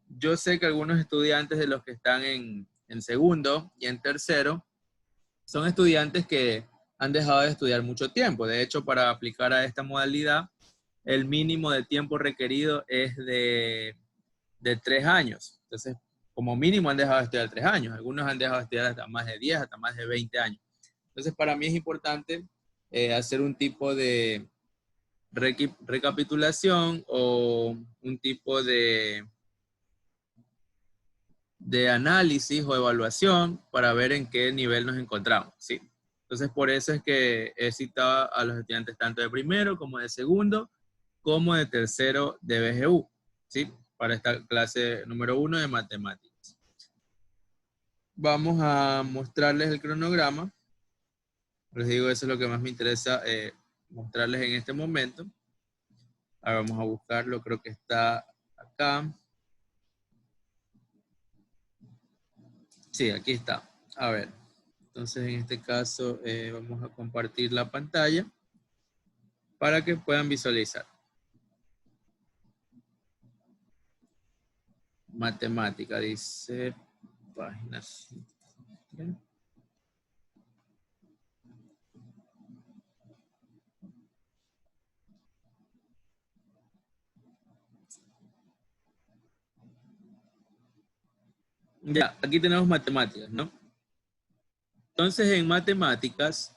yo sé que algunos estudiantes de los que están en segundo y en tercero son estudiantes que han dejado de estudiar mucho tiempo. De hecho, para aplicar a esta modalidad, el mínimo de tiempo requerido es de 3 años. Entonces, como mínimo han dejado de estudiar 3 años. Algunos han dejado de estudiar hasta más de 10, hasta más de 20 años. Entonces, para mí es importante hacer un tipo de recapitulación o un tipo de análisis o evaluación para ver en qué nivel nos encontramos, ¿sí? Entonces, por eso es que he citado a los estudiantes tanto de primero como de segundo, como de tercero de BGU, ¿sí? Para esta clase número 1 de matemáticas. Vamos a mostrarles el cronograma. Les digo, eso es lo que más me interesa mostrarles en este momento. Ahora vamos a buscarlo, creo que está acá. Sí, aquí está. A ver, entonces en este caso vamos a compartir la pantalla para que puedan visualizar. Matemática, dice páginas. Ya, aquí tenemos matemáticas, ¿no? Entonces en matemáticas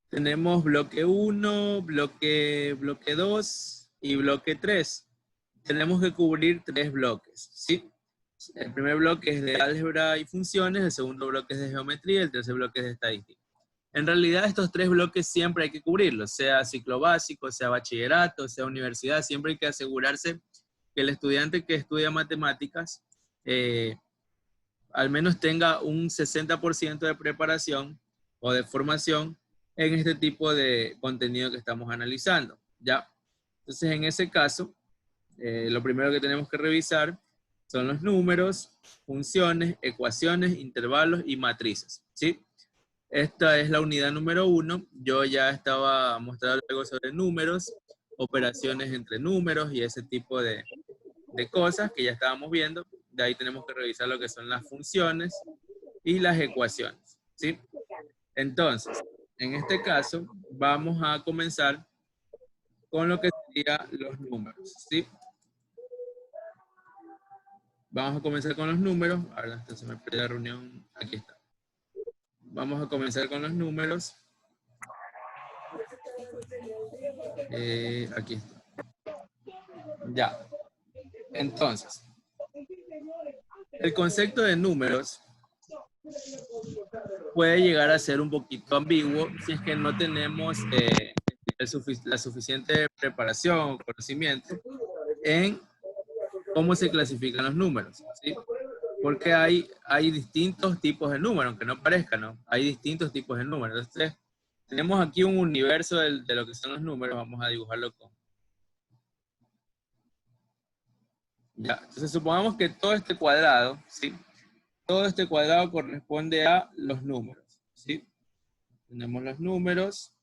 tenemos bloque 1, bloque 2 y bloque 3. Tenemos que cubrir 3 bloques, ¿sí? El primer bloque es de álgebra y funciones, el segundo bloque es de geometría, el tercer bloque es de estadística. En realidad estos 3 bloques siempre hay que cubrirlos, sea ciclo básico, sea bachillerato, sea universidad, siempre hay que asegurarse que el estudiante que estudia matemáticas al menos tenga un 60% de preparación o de formación en este tipo de contenido que estamos analizando, ¿ya? Entonces, en ese caso, lo primero que tenemos que revisar son los números, funciones, ecuaciones, intervalos y matrices, ¿sí? Esta es la unidad número 1. Yo ya estaba mostrando algo sobre números, operaciones entre números y ese tipo de cosas que ya estábamos viendo. De ahí tenemos que revisar lo que son las funciones y las ecuaciones, ¿sí? Entonces, en este caso, vamos a comenzar con lo que serían los números, ¿sí? Vamos a comenzar con los números. Ahora, entonces me perdí la reunión. Aquí está. Vamos a comenzar con los números. Aquí está. Ya. Entonces, el concepto de números puede llegar a ser un poquito ambiguo si es que no tenemos la suficiente preparación o conocimiento en cómo se clasifican los números, ¿sí? Porque hay distintos tipos de números, aunque no parezca, ¿no? Hay distintos tipos de números. Entonces, tenemos aquí un universo de lo que son los números. Vamos a dibujarlo con... Ya, entonces supongamos que todo este cuadrado, ¿sí? Todo este cuadrado corresponde a los números, ¿sí? Tenemos los números.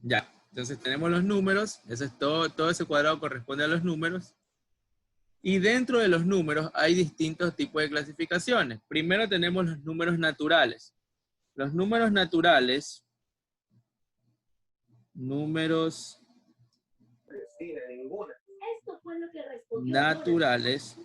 Ya, entonces tenemos los números. Eso es todo ese cuadrado corresponde a los números. Y dentro de los números hay distintos tipos de clasificaciones. Primero tenemos los números naturales. Los números naturales, naturales.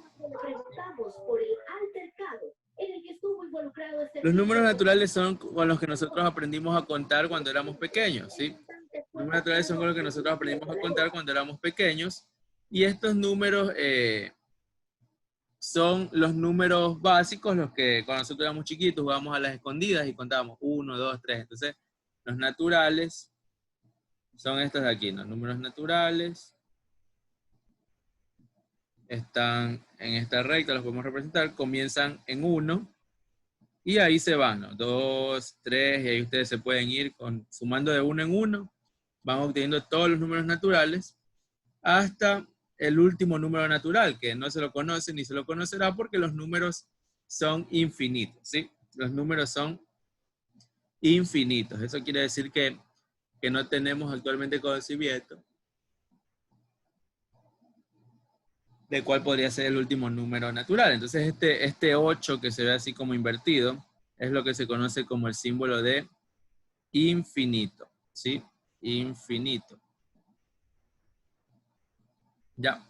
Los números naturales son con los que nosotros aprendimos a contar cuando éramos pequeños, ¿sí? Los números naturales son con los que nosotros aprendimos a contar cuando éramos pequeños. Y estos números son los números básicos, los que cuando nosotros éramos chiquitos jugábamos a las escondidas y contábamos 1, 2, 3. Entonces, los naturales son estos de aquí, los números naturales. Están en esta recta, los podemos representar, comienzan en 1 y ahí se van, ¿no? 2, 3, y ahí ustedes se pueden ir sumando de 1 en 1, van obteniendo todos los números naturales hasta el último número natural, que no se lo conoce ni se lo conocerá porque los números son infinitos, ¿sí? Los números son infinitos. Eso quiere decir que no tenemos actualmente conocimiento de cuál podría ser el último número natural. Entonces este 8 que se ve así como invertido es lo que se conoce como el símbolo de infinito, ¿sí? Infinito. Ya.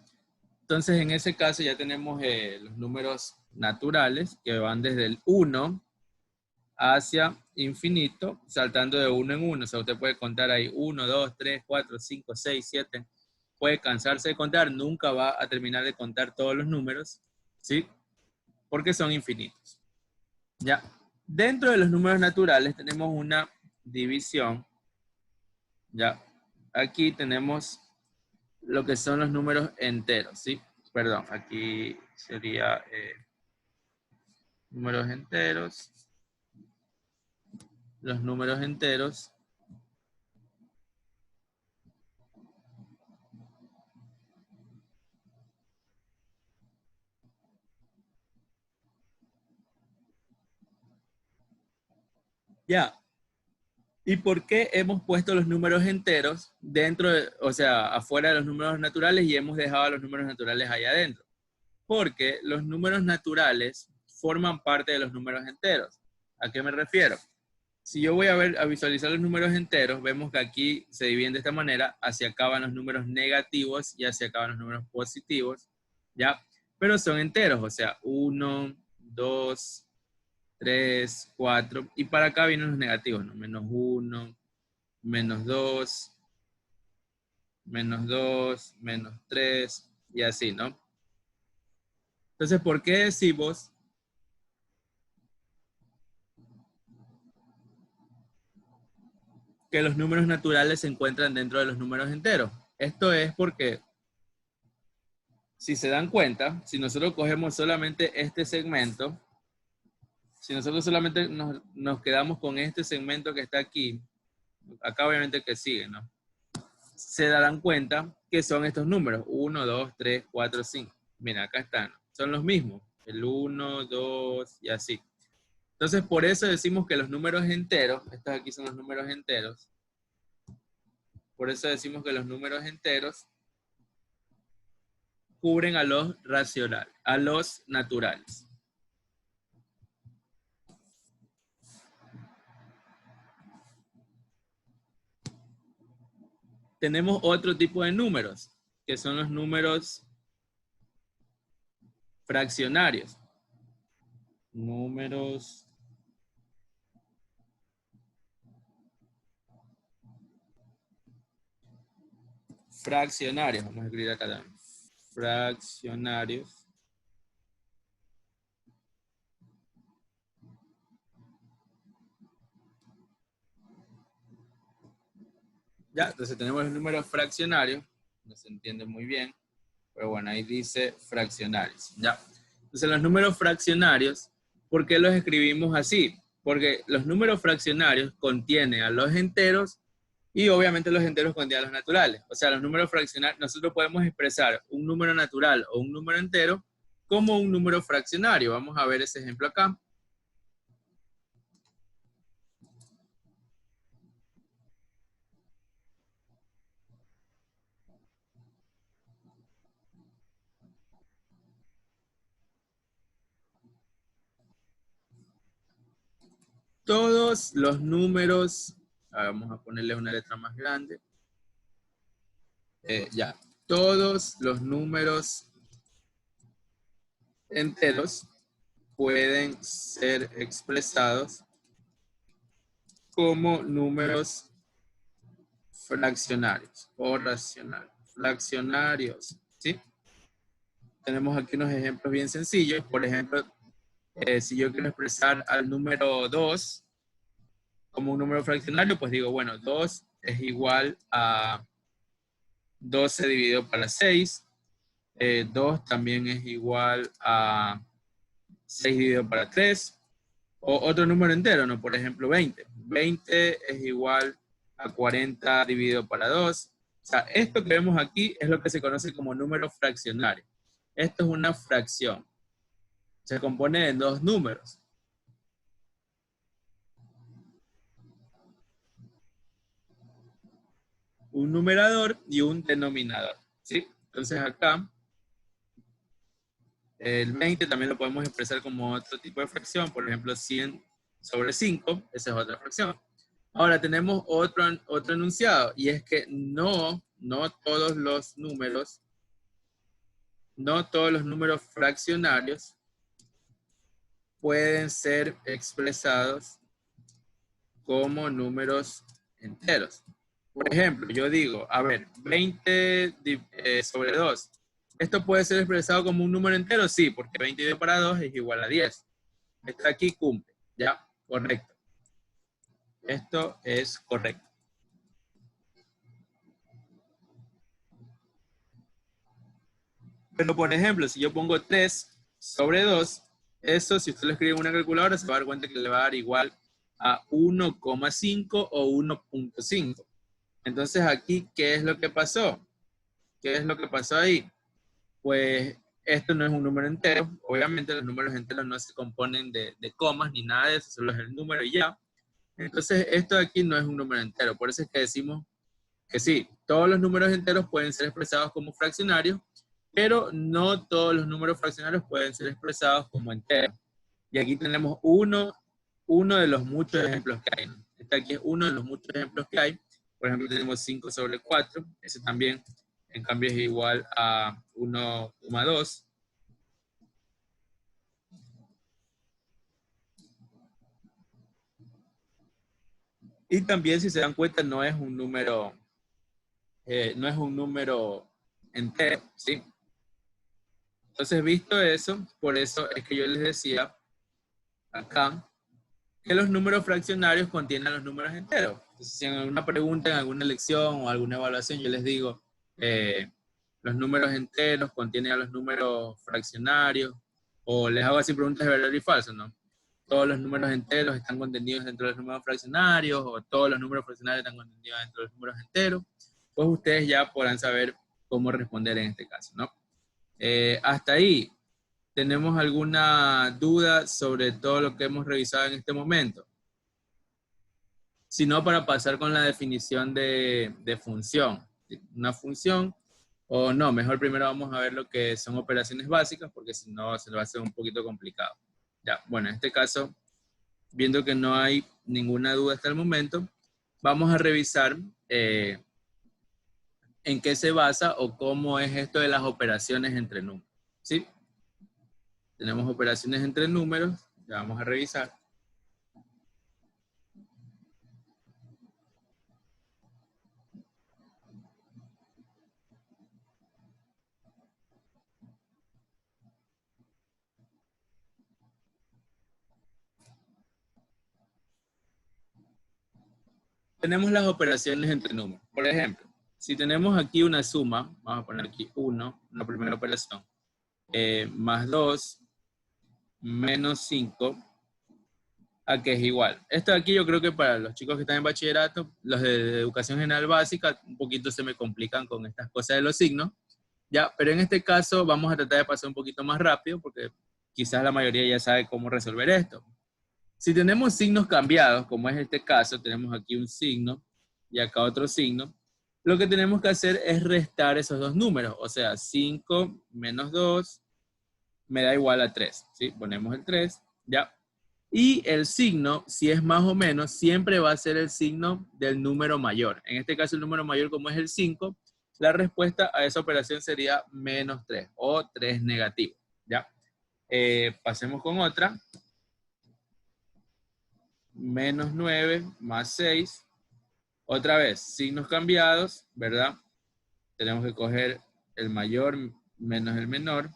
Entonces en ese caso ya tenemos los números naturales que van desde el 1 hacia infinito, saltando de uno en uno. O sea, usted puede contar ahí 1, 2, 3, 4, 5, 6, 7. Puede cansarse de contar, nunca va a terminar de contar todos los números, ¿sí? Porque son infinitos. Ya. Dentro de los números naturales tenemos una división. Ya. Aquí tenemos lo que son los números enteros, ¿sí? Perdón, aquí sería números enteros. Los números enteros. Ya. ¿Y por qué hemos puesto los números enteros dentro, o sea, afuera de los números naturales y hemos dejado los números naturales allá adentro? Porque los números naturales forman parte de los números enteros. ¿A qué me refiero? Si yo voy a visualizar los números enteros, vemos que aquí se dividen de esta manera, hacia acá van los números negativos y hacia acá van los números positivos, ¿ya? Pero son enteros, o sea, 1, 2, 3, 4, y para acá vienen los negativos, ¿no? Menos 1, menos 2, menos 2, menos 3, y así, ¿no? Entonces, ¿por qué decimos que los números naturales se encuentran dentro de los números enteros? Esto es porque, si se dan cuenta, si nosotros cogemos solamente este segmento, si nosotros solamente nos quedamos con este segmento que está aquí, acá obviamente que sigue, ¿no? Se darán cuenta que son estos números, 1, 2, 3, 4, 5. Mira, acá están, son los mismos, el 1, 2 y así. Entonces, por eso decimos que los números enteros, estos aquí son los números enteros, por eso decimos que los números enteros cubren a los racionales, a los naturales. Tenemos otro tipo de números, que son los números fraccionarios. Números fraccionarios, vamos a escribir acá también. Fraccionarios. Ya, entonces tenemos los números fraccionarios, no se entiende muy bien, pero bueno, ahí dice fraccionarios, ya. Entonces los números fraccionarios, ¿por qué los escribimos así? Porque los números fraccionarios contienen a los enteros y obviamente los enteros contienen a los naturales. O sea, los números fraccionarios, nosotros podemos expresar un número natural o un número entero como un número fraccionario. Vamos a ver ese ejemplo acá. Todos los números, vamos a ponerle una letra más grande. Ya, todos los números enteros pueden ser expresados como números fraccionarios o racionales. Fraccionarios, ¿sí? Tenemos aquí unos ejemplos bien sencillos. Por ejemplo, si yo quiero expresar al número 2 como un número fraccionario, pues digo, bueno, 2 es igual a 12 dividido para 6. 2 también es igual a 6 dividido para 3. O otro número entero, ¿no? Por ejemplo, 20. 20 es igual a 40 dividido para 2. O sea, esto que vemos aquí es lo que se conoce como número fraccionario. Esto es una fracción. Se compone de dos números. Un numerador y un denominador, ¿sí? Entonces acá El 20 también lo podemos expresar como otro tipo de fracción, por ejemplo 100 sobre 5, esa es otra fracción. Ahora tenemos otro enunciado, y es que no todos los números fraccionarios pueden ser expresados como números enteros. Por ejemplo, yo digo, a ver, 20 sobre 2. ¿Esto puede ser expresado como un número entero? Sí, porque 20 dividido para 2 es igual a 10. Esto aquí cumple, ¿ya? Correcto. Esto es correcto. Pero, por ejemplo, si yo pongo 3 sobre 2, eso, si usted lo escribe en una calculadora, se va a dar cuenta que le va a dar igual a 1,5 o 1,5. Entonces, aquí, ¿qué es lo que pasó? ¿Qué es lo que pasó ahí? Pues esto no es un número entero. Obviamente los números enteros no se componen de comas ni nada de eso, solo es el número y ya. Entonces esto de aquí no es un número entero. Por eso es que decimos que sí, todos los números enteros pueden ser expresados como fraccionarios, pero no todos los números fraccionarios pueden ser expresados como enteros. Y aquí tenemos uno de los muchos ejemplos que hay. Este aquí es uno de los muchos ejemplos que hay. Por ejemplo, tenemos 5 sobre 4. Ese también, en cambio, es igual a 1,2. Y también, si se dan cuenta, no es un número entero, ¿sí? Entonces, visto eso, por eso es que yo les decía acá que los números fraccionarios contienen los números enteros. Entonces, si en alguna pregunta, en alguna lección o alguna evaluación, yo les digo, los números enteros contienen a los números fraccionarios, o les hago así preguntas de verdadero y falso, ¿no? Todos los números enteros están contenidos dentro de los números fraccionarios, o todos los números fraccionarios están contenidos dentro de los números enteros, pues ustedes ya podrán saber cómo responder en este caso, ¿no? Hasta ahí, ¿tenemos alguna duda sobre todo lo que hemos revisado en este momento? Si no, para pasar con la definición de función. Una función, o no, mejor primero vamos a ver lo que son operaciones básicas, porque si no se lo va a hacer un poquito complicado. Ya, bueno, en este caso, viendo que no hay ninguna duda hasta el momento, vamos a revisar en qué se basa o cómo es esto de las operaciones entre números. ¿Sí? Tenemos operaciones entre números, ya vamos a revisar. Tenemos las operaciones entre números. Por ejemplo, si tenemos aquí una suma, vamos a poner aquí 1, la primera operación, más 2, menos 5, a que es igual. Esto de aquí yo creo que para los chicos que están en bachillerato, los de educación general básica, un poquito se me complican con estas cosas de los signos, ¿ya? Pero en este caso vamos a tratar de pasar un poquito más rápido, porque quizás la mayoría ya sabe cómo resolver esto. Si tenemos signos cambiados, como es este caso, tenemos aquí un signo y acá otro signo, lo que tenemos que hacer es restar esos dos números, o sea, 5 menos 2 me da igual a 3, ¿sí? Ponemos el 3, ya. Y el signo, si es más o menos, siempre va a ser el signo del número mayor. En este caso, el número mayor, como es el 5, la respuesta a esa operación sería menos 3 o 3 negativo, ¿ya? Pasemos con otra. Menos 9 más 6. Otra vez, signos cambiados, ¿verdad? Tenemos que coger el mayor menos el menor.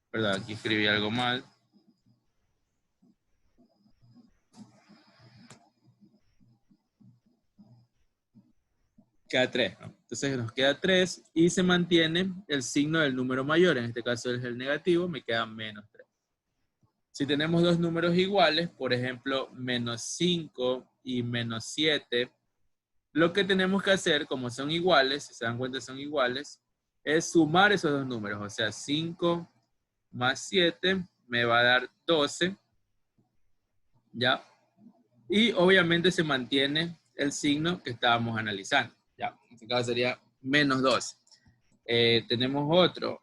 ¿Verdad? Aquí escribí algo mal. Queda 3, ¿no? Entonces nos queda 3 y se mantiene el signo del número mayor. En este caso es el negativo, me queda menos 3. Si tenemos dos números iguales, por ejemplo, menos 5 y menos 7, lo que tenemos que hacer, como son iguales, si se dan cuenta son iguales, es sumar esos dos números. O sea, 5 más 7 me va a dar 12, ¿ya? Y obviamente se mantiene el signo que estábamos analizando, ¿ya? En este caso sería menos 12. Tenemos otro.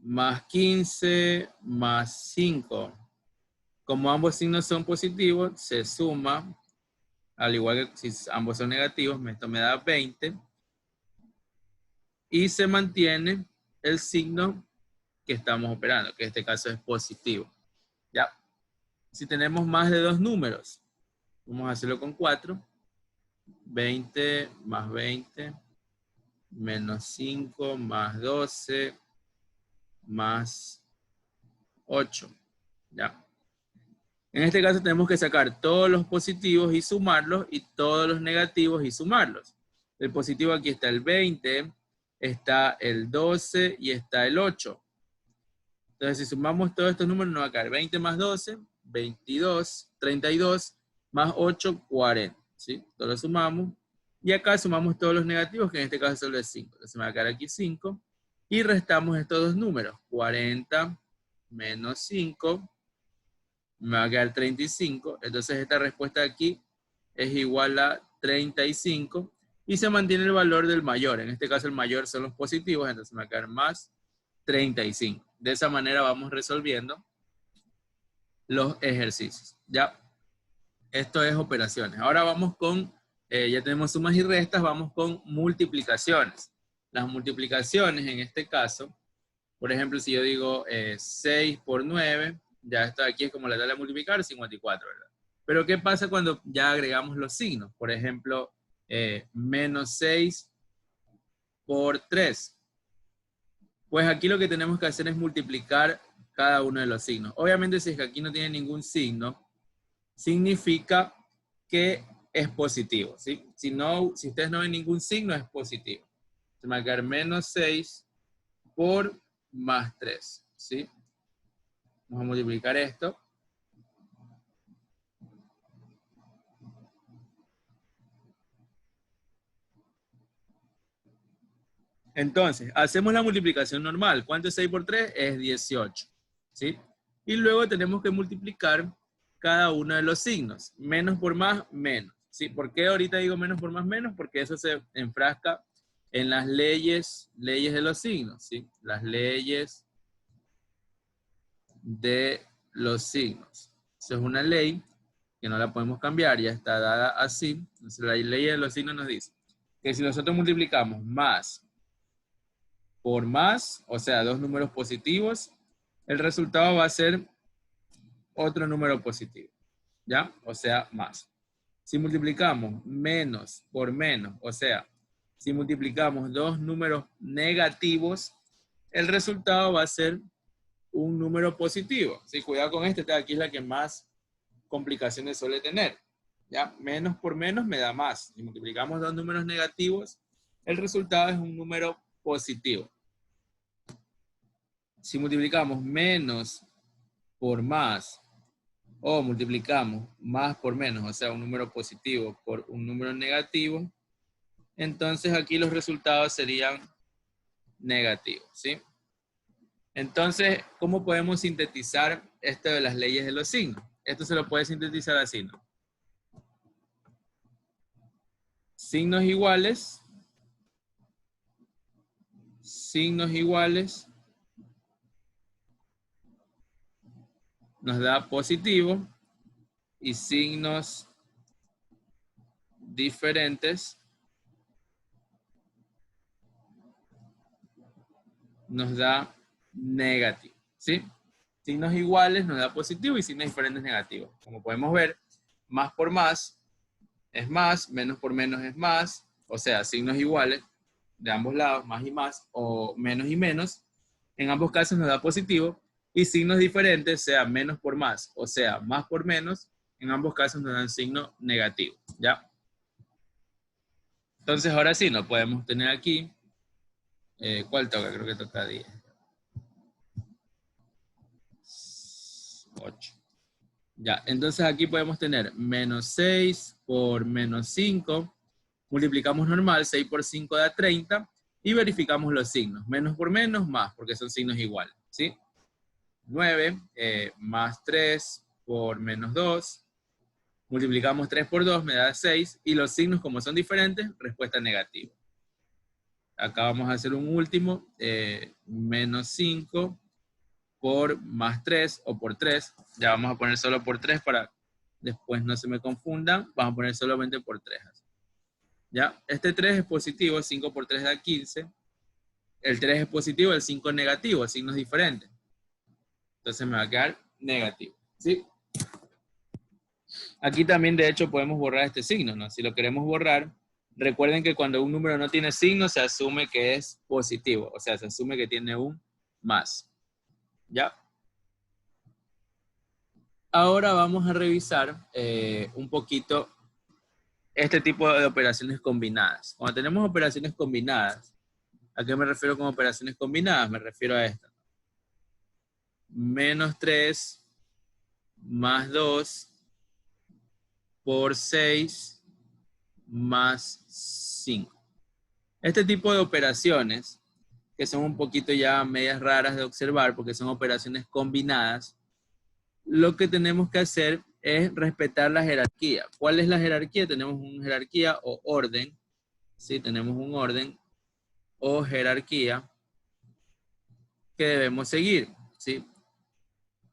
más 15 más 5. Como ambos signos son positivos, se suma, al igual que si ambos son negativos, esto me da 20. Y se mantiene el signo que estamos operando, que en este caso es positivo. ¿Ya? Si tenemos más de dos números, vamos a hacerlo con 4. 20 más 20, menos 5 más 12, más 8. ¿Ya? En este caso tenemos que sacar todos los positivos y sumarlos, y todos los negativos y sumarlos. El positivo aquí está el 20, está el 12 y está el 8. Entonces, si sumamos todos estos números, nos va a caer 20 más 12, 22, 32, más 8, 40. ¿Sí? Todos lo sumamos. Y acá sumamos todos los negativos, que en este caso solo es 5. Entonces me va a quedar aquí 5. Y restamos estos dos números. 40 menos 5, me va a quedar 35. Entonces esta respuesta aquí es igual a 35. Y se mantiene el valor del mayor. En este caso el mayor son los positivos, entonces me va a quedar más 35. De esa manera vamos resolviendo los ejercicios. Ya, esto es operaciones. Ahora vamos con, ya tenemos sumas y restas, vamos con multiplicaciones. Las multiplicaciones en este caso, por ejemplo, si yo digo 6 por 9, ya esto aquí es como la tabla de multiplicar, 54, ¿verdad? Pero ¿qué pasa cuando ya agregamos los signos? Por ejemplo, menos 6 por 3. Pues aquí lo que tenemos que hacer es multiplicar cada uno de los signos. Obviamente si es que aquí no tiene ningún signo, significa que es positivo, ¿sí? Si ustedes no ven ningún signo, es positivo. Se me va a quedar menos 6 por más 3, ¿sí? Vamos a multiplicar esto. Entonces, hacemos la multiplicación normal. ¿Cuánto es 6 por 3? Es 18, ¿sí? Y luego tenemos que multiplicar cada uno de los signos. Menos por más, menos, ¿sí? ¿Por qué ahorita digo menos por más, menos? Porque eso se enfrasca en las leyes de los signos, ¿sí? Las leyes de los signos. Eso es una ley que no la podemos cambiar, ya está dada así. Entonces la ley de los signos nos dice que si nosotros multiplicamos más por más, o sea, dos números positivos, el resultado va a ser otro número positivo, ¿ya? O sea, más. Si multiplicamos menos por menos, o sea, si multiplicamos dos números negativos, el resultado va a ser un número positivo. Sí, cuidado con esta aquí es la que más complicaciones suele tener. ¿Ya? Menos por menos me da más. Si multiplicamos dos números negativos, el resultado es un número positivo. Si multiplicamos menos por más, o multiplicamos más por menos, o sea, un número positivo por un número negativo, entonces aquí los resultados serían negativos, ¿sí? Entonces, ¿cómo podemos sintetizar esto de las leyes de los signos? Esto se lo puede sintetizar así, ¿no? Signos iguales nos da positivo, y signos diferentes nos da negativo, ¿sí? Signos iguales nos da positivo y signos diferentes negativos. Como podemos ver, más por más es más, menos por menos es más, o sea, signos iguales de ambos lados, más y más, o menos y menos, en ambos casos nos da positivo, y signos diferentes, sea menos por más, o sea, más por menos, en ambos casos nos dan signo negativo, ¿ya? Entonces ahora sí, lo podemos tener aquí. ¿Cuál toca? Creo que toca 10. 8. Ya, entonces aquí podemos tener menos 6 por menos 5. Multiplicamos normal, 6 por 5 da 30. Y verificamos los signos. Menos por menos, más, porque son signos iguales, ¿sí? 9 más 3 por menos 2. Multiplicamos 3 por 2, me da 6. Y los signos, como son diferentes, respuesta negativa. Acá vamos a hacer un último, menos 5 por más 3 o por 3. Ya vamos a poner solo por 3 para después no se me confundan. Vamos a poner solamente por 3. ¿Ya? Este 3 es positivo, 5 por 3 da 15. El 3 es positivo, el 5 es negativo, signos diferentes. Entonces me va a quedar negativo, ¿sí? Aquí también, de hecho, podemos borrar este signo, ¿no? Si lo queremos borrar, recuerden que cuando un número no tiene signo, se asume que es positivo. O sea, se asume que tiene un más. ¿Ya? Ahora vamos a revisar un poquito este tipo de operaciones combinadas. Cuando tenemos operaciones combinadas, ¿a qué me refiero con operaciones combinadas? Me refiero a esto. Menos 3 más 2 por 6 más 5. Este tipo de operaciones, que son un poquito ya medias raras de observar porque son operaciones combinadas, lo que tenemos que hacer es respetar la jerarquía. ¿Cuál es la jerarquía? Tenemos una jerarquía o orden, ¿sí? Tenemos un orden o jerarquía que debemos seguir, ¿sí?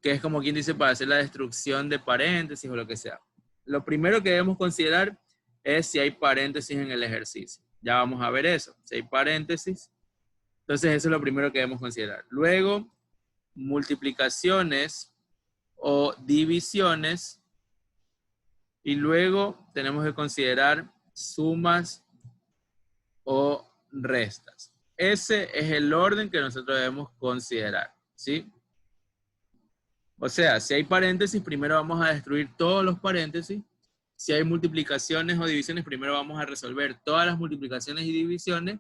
Que es como quien dice para hacer la destrucción de paréntesis o lo que sea. Lo primero que debemos considerar es si hay paréntesis en el ejercicio. Ya vamos a ver eso. Si hay paréntesis, entonces eso es lo primero que debemos considerar. Luego, multiplicaciones o divisiones. Y luego tenemos que considerar sumas o restas. Ese es el orden que nosotros debemos considerar, ¿sí? O sea, si hay paréntesis, primero vamos a destruir todos los paréntesis. Si hay multiplicaciones o divisiones, primero vamos a resolver todas las multiplicaciones y divisiones.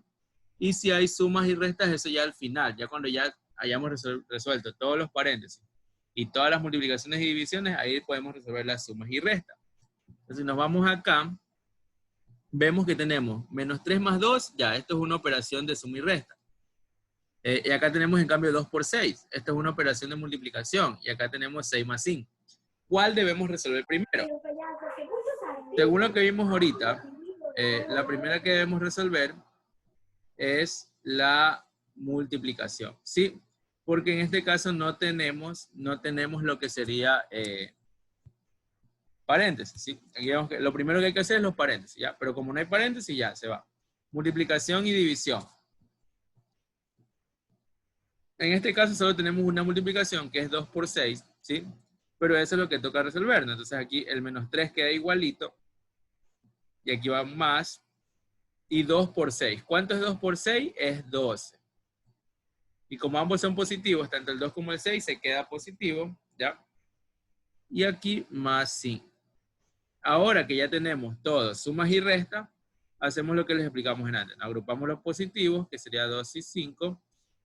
Y si hay sumas y restas, eso ya al final, ya cuando ya hayamos resuelto todos los paréntesis y todas las multiplicaciones y divisiones, ahí podemos resolver las sumas y restas. Entonces, si nos vamos acá, vemos que tenemos menos 3 más 2, ya, esto es una operación de suma y resta. Y acá tenemos en cambio 2 por 6, esto es una operación de multiplicación, y acá tenemos 6 más 5. ¿Cuál debemos resolver primero? Según lo que vimos ahorita, la primera que debemos resolver es la multiplicación, ¿sí? Porque en este caso no tenemos lo que sería paréntesis, ¿sí? Aquí vemos que lo primero que hay que hacer es los paréntesis, ¿ya? Pero como no hay paréntesis, ya se va. Multiplicación y división. En este caso solo tenemos una multiplicación que es 2 por 6, ¿sí? Pero eso es lo que toca resolver, ¿no? Entonces aquí el menos 3 queda igualito. Y aquí va más. Y 2 por 6. ¿Cuánto es 2 por 6? Es 12. Y como ambos son positivos, tanto el 2 como el 6 se queda positivo, ¿ya? Y aquí más 5. Ahora que ya tenemos todo, sumas y restas, hacemos lo que les explicamos en antes. Agrupamos los positivos, que sería 2 y 5,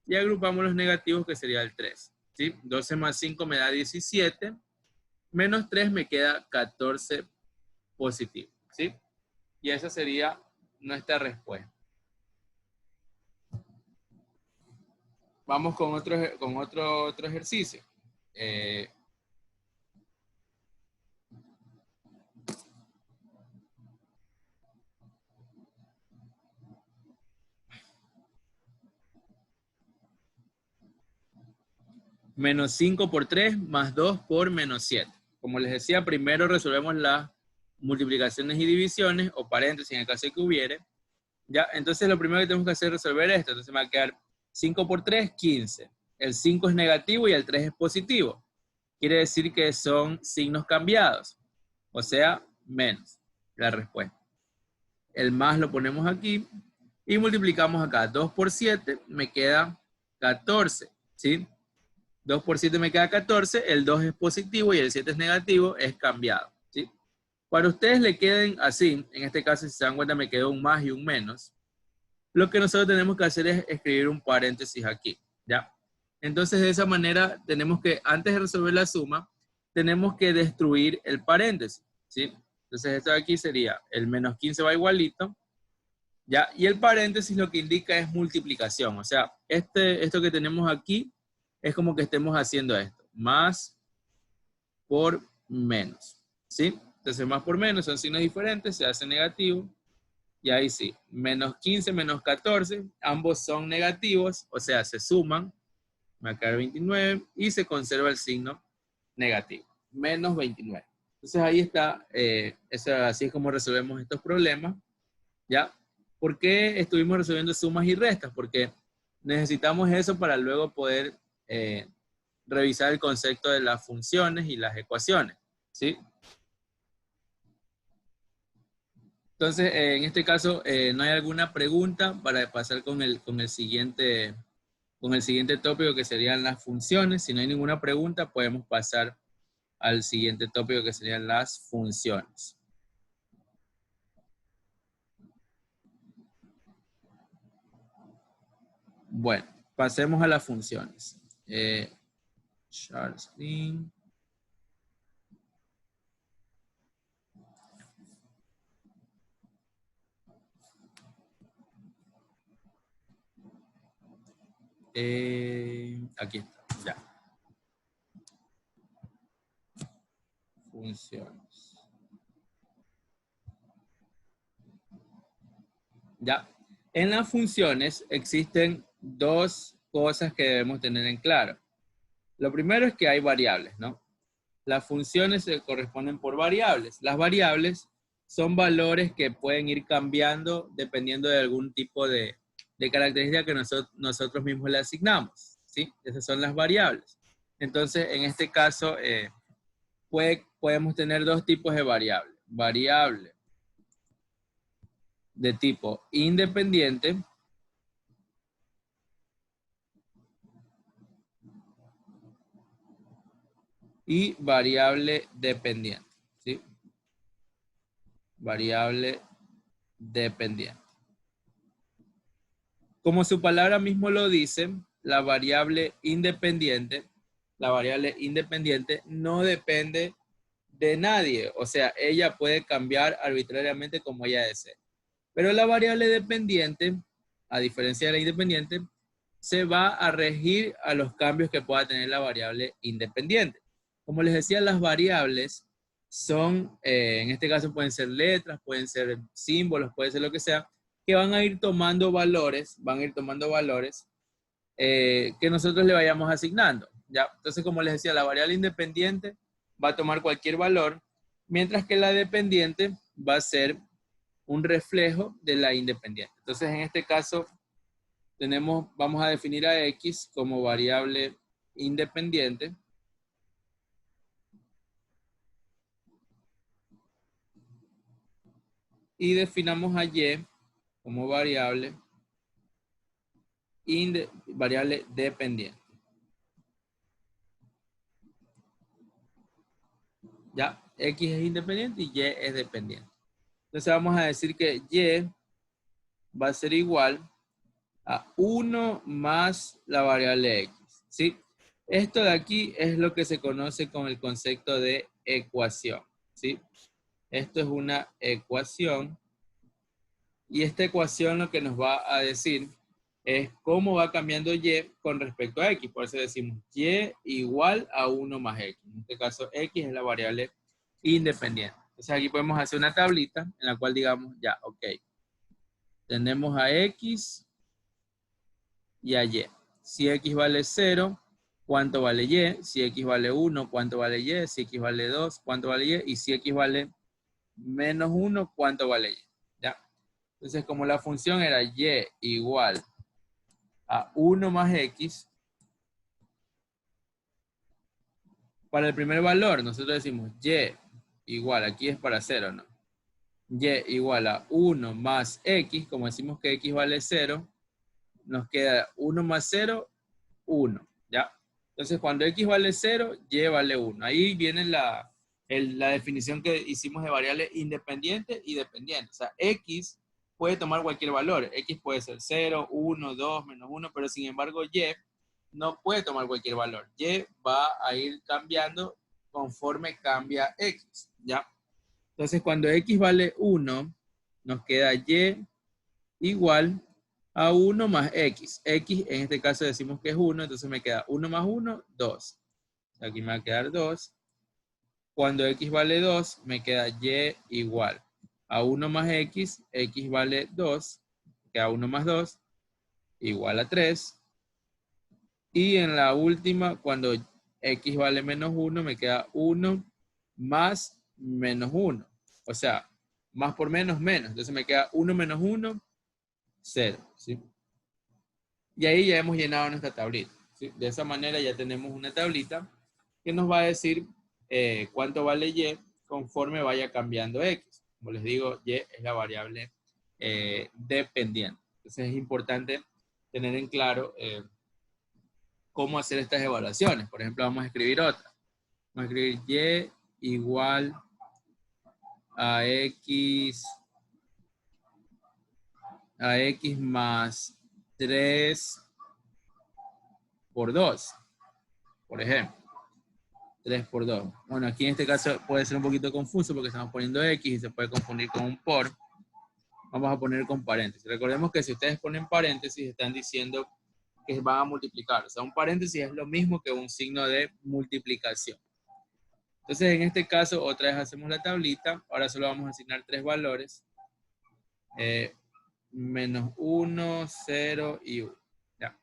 y agrupamos los negativos, que sería el 3. ¿Sí? 12 más 5 me da 17, menos 3 me queda 14 positivo. ¿Sí? Y esa sería nuestra respuesta. Vamos con otro ejercicio. Menos 5 por 3 más 2 por menos 7. Como les decía, primero resolvemos las multiplicaciones y divisiones, o paréntesis en el caso de que hubiere. ¿Ya? Entonces lo primero que tenemos que hacer es resolver esto. Entonces me va a quedar 5 por 3, 15. El 5 es negativo y el 3 es positivo. Quiere decir que son signos cambiados. O sea, menos la respuesta. El más lo ponemos aquí y multiplicamos acá. 2 por 7 me queda 14. ¿Sí? 2 por 7 me queda 14, el 2 es positivo y el 7 es negativo, es cambiado, ¿sí? Para ustedes le queden así, en este caso si se dan cuenta me quedó un más y un menos, lo que nosotros tenemos que hacer es escribir un paréntesis aquí, ¿ya? Entonces de esa manera tenemos que, antes de resolver la suma, tenemos que destruir el paréntesis, ¿sí? Entonces esto de aquí sería, el menos 15 va igualito, ¿ya? Y el paréntesis lo que indica es multiplicación, o sea, esto que tenemos aquí, es como que estemos haciendo esto. Más por menos. ¿Sí? Entonces más por menos son signos diferentes, se hace negativo. Y ahí sí, menos 15 menos 14, ambos son negativos, o sea, se suman. me va a quedar 29 y se conserva el signo negativo, menos 29. Entonces ahí está, así es como resolvemos estos problemas, ¿ya? ¿Por qué estuvimos resolviendo sumas y restas? Porque necesitamos eso para luego poder revisar el concepto de las funciones y las ecuaciones, ¿sí? Entonces, en este caso, no hay alguna pregunta para pasar con el siguiente tópico, que serían las funciones. Si no hay ninguna pregunta, podemos pasar al siguiente tópico, que serían las funciones. Bueno, pasemos a las funciones. Share screen. Aquí está, ya. Funciones. Ya. En las funciones existen dos cosas que debemos tener en claro. Lo primero es que hay variables, ¿no? Las funciones se corresponden por variables. Las variables son valores que pueden ir cambiando dependiendo de algún tipo de característica que nosotros mismos le asignamos, ¿sí? Esas son las variables. Entonces, en este caso, podemos tener dos tipos de variables. Variable de tipo independiente y variable dependiente, ¿sí? Variable dependiente. Como su palabra mismo lo dice, la variable independiente no depende de nadie. O sea, ella puede cambiar arbitrariamente como ella desee. Pero la variable dependiente, a diferencia de la independiente, se va a regir a los cambios que pueda tener la variable independiente. Como les decía, las variables son, en este caso pueden ser letras, pueden ser símbolos, puede ser lo que sea, que van a ir tomando valores, que nosotros le vayamos asignando. ¿Ya? Entonces, como les decía, la variable independiente va a tomar cualquier valor, mientras que la dependiente va a ser un reflejo de la independiente. Entonces, en este caso, vamos a definir a X como variable independiente. Y definamos a Y como variable dependiente. ¿Ya? X es independiente y Y es dependiente. Entonces vamos a decir que Y va a ser igual a 1 más la variable X. ¿Sí? Esto de aquí es lo que se conoce con el concepto de ecuación. ¿Sí? Esto es una ecuación. Y esta ecuación lo que nos va a decir es cómo va cambiando Y con respecto a X. Por eso decimos Y igual a 1 más X. En este caso, X es la variable independiente. Entonces aquí podemos hacer una tablita en la cual digamos, ya, ok. Tenemos a X y a Y. Si X vale 0, ¿cuánto vale Y? Si X vale 1, ¿cuánto vale Y? Si X vale 2, ¿cuánto vale Y? Y si X vale menos 1, ¿cuánto vale Y? ¿Ya? Entonces, como la función era Y igual a 1 más X, para el primer valor, nosotros decimos Y igual, aquí es para 0, ¿no? Y igual a 1 más X, como decimos que X vale 0, nos queda 1 más 0, 1, ¿ya? Entonces, cuando X vale 0, Y vale 1. Ahí viene la definición que hicimos de variable independiente y dependiente. O sea, X puede tomar cualquier valor. X puede ser 0, 1, 2, menos 1, pero sin embargo Y no puede tomar cualquier valor. Y va a ir cambiando conforme cambia X, ¿ya? Entonces, cuando X vale 1, nos queda Y igual a 1 más X. X, en este caso decimos que es 1, entonces me queda 1 más 1, 2. Aquí me va a quedar 2. Cuando X vale 2, me queda Y igual a 1 más X. X vale 2, queda 1 más 2, igual a 3. Y en la última, cuando x vale menos 1, me queda 1 más menos 1. O sea, más por menos, menos. Entonces me queda 1 menos 1, 0. ¿Sí? Y ahí ya hemos llenado nuestra tablita. ¿Sí? De esa manera ya tenemos una tablita que nos va a decir cuánto vale y conforme vaya cambiando x. Como les digo, y es la variable dependiente. Entonces es importante tener en claro cómo hacer estas evaluaciones. Por ejemplo, vamos a escribir otra. Vamos a escribir y igual a x más 3 por 2, por ejemplo. 3 por 2. Bueno, aquí en este caso puede ser un poquito confuso porque estamos poniendo x y se puede confundir con un por. Vamos a poner con paréntesis. Recordemos que si ustedes ponen paréntesis, están diciendo que van a multiplicar. O sea, un paréntesis es lo mismo que un signo de multiplicación. Entonces, en este caso, otra vez hacemos la tablita. Ahora solo vamos a asignar 3 valores. Menos 1, 0 y 1. Ya.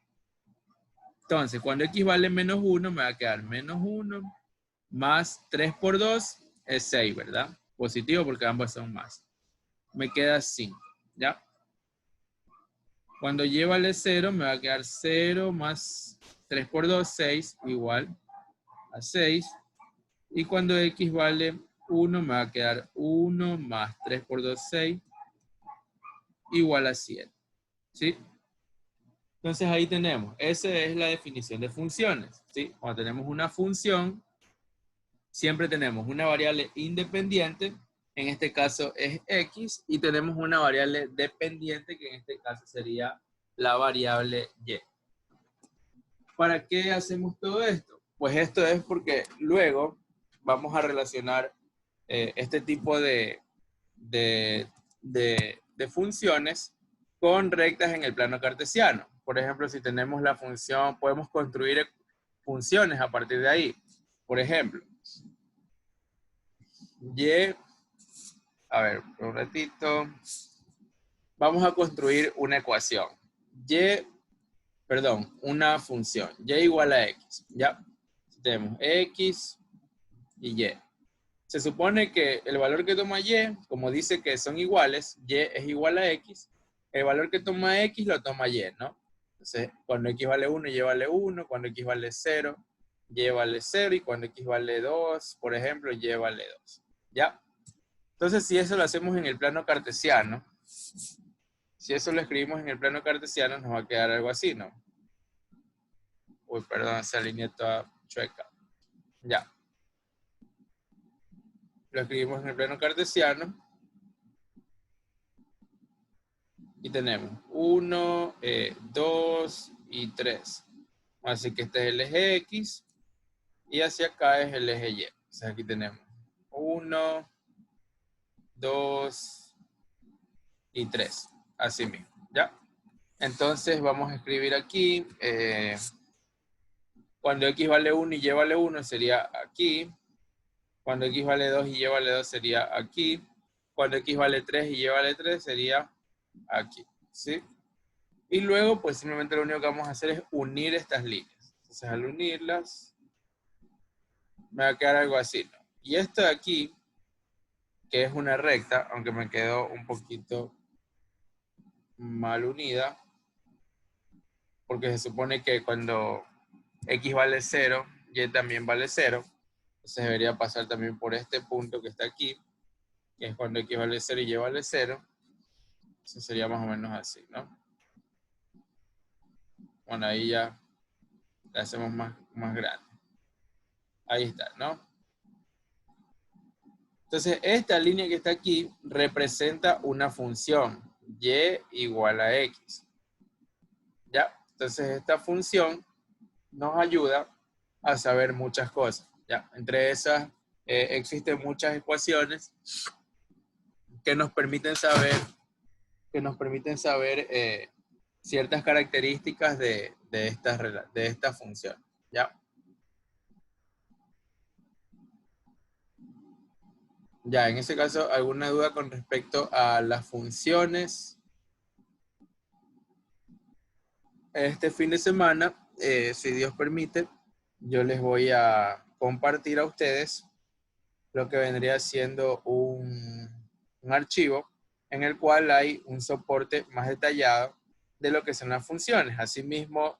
Entonces, cuando x vale menos 1, me va a quedar menos 1 más 3 por 2 es 6, ¿verdad? Positivo porque ambos son más. Me queda 5, ¿ya? Cuando y vale 0, me va a quedar 0 más 3 por 2, 6, igual a 6. Y cuando x vale 1, me va a quedar 1 más 3 por 2, 6, igual a 7. ¿Sí? Entonces ahí tenemos, esa es la definición de funciones. ¿Sí? Cuando tenemos una función, siempre tenemos una variable independiente, en este caso es x, y tenemos una variable dependiente, que en este caso sería la variable y. ¿Para qué hacemos todo esto? Pues esto es porque luego vamos a relacionar este tipo de funciones con rectas en el plano cartesiano. Por ejemplo, si tenemos la función, podemos construir funciones a partir de ahí. Por ejemplo, y, a ver, un ratito, vamos a construir una ecuación. Una función, y igual a x, ¿ya? Tenemos x y y. Se supone que el valor que toma y, como dice que son iguales, y es igual a x, el valor que toma x lo toma y, ¿no? Entonces, cuando x vale 1, y vale 1, cuando x vale 0, y vale 0, y cuando x vale 2, por ejemplo, y vale 2, ¿ya? Entonces, si eso lo hacemos en el plano cartesiano, si eso lo escribimos en el plano cartesiano, nos va a quedar algo así, ¿no? Uy, perdón, esa línea toda chueca. Ya. Lo escribimos en el plano cartesiano. Y tenemos 1, 2 y 3. Así que este es el eje X. Y hacia acá es el eje Y. Entonces aquí tenemos 1, 2 y 3. Así mismo. ¿Ya? Entonces vamos a escribir aquí. Cuando X vale 1 y Y vale 1 sería aquí. Cuando X vale 2 y Y vale 2 sería aquí. Cuando X vale 3 y Y vale 3 sería aquí. ¿Sí? Y luego, pues simplemente lo único que vamos a hacer es unir estas líneas. Entonces, al unirlas, me va a quedar algo así, ¿no? Y esto de aquí, que es una recta, aunque me quedó un poquito mal unida, porque se supone que cuando x vale 0, y también vale 0, entonces debería pasar también por este punto que está aquí, que es cuando x vale 0 y y vale 0. Eso sería más o menos así, ¿no? Bueno, ahí ya la hacemos más grande. Ahí está, ¿no? Entonces, esta línea que está aquí representa una función, y igual a x. ¿Ya? Entonces, esta función nos ayuda a saber muchas cosas. ¿Ya? Entre esas, existen muchas ecuaciones que nos permiten saber ciertas características de esta función. ¿Ya? Ya, en ese caso, ¿alguna duda con respecto a las funciones? Este fin de semana si Dios permite, yo les voy a compartir a ustedes lo que vendría siendo un archivo en el cual hay un soporte más detallado de lo que son las funciones. Asimismo,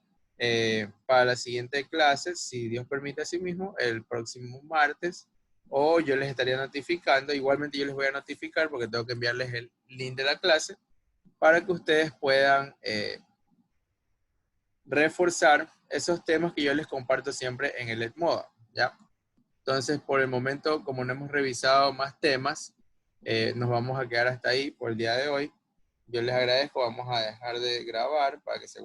para la siguiente clase, si Dios permite asimismo, el próximo martes, o yo les estaría notificando, igualmente yo les voy a notificar porque tengo que enviarles el link de la clase para que ustedes puedan reforzar esos temas que yo les comparto siempre en el Edmodo, ¿ya? Entonces, por el momento, como no hemos revisado más temas, nos vamos a quedar hasta ahí por el día de hoy. Yo les agradezco, vamos a dejar de grabar para que se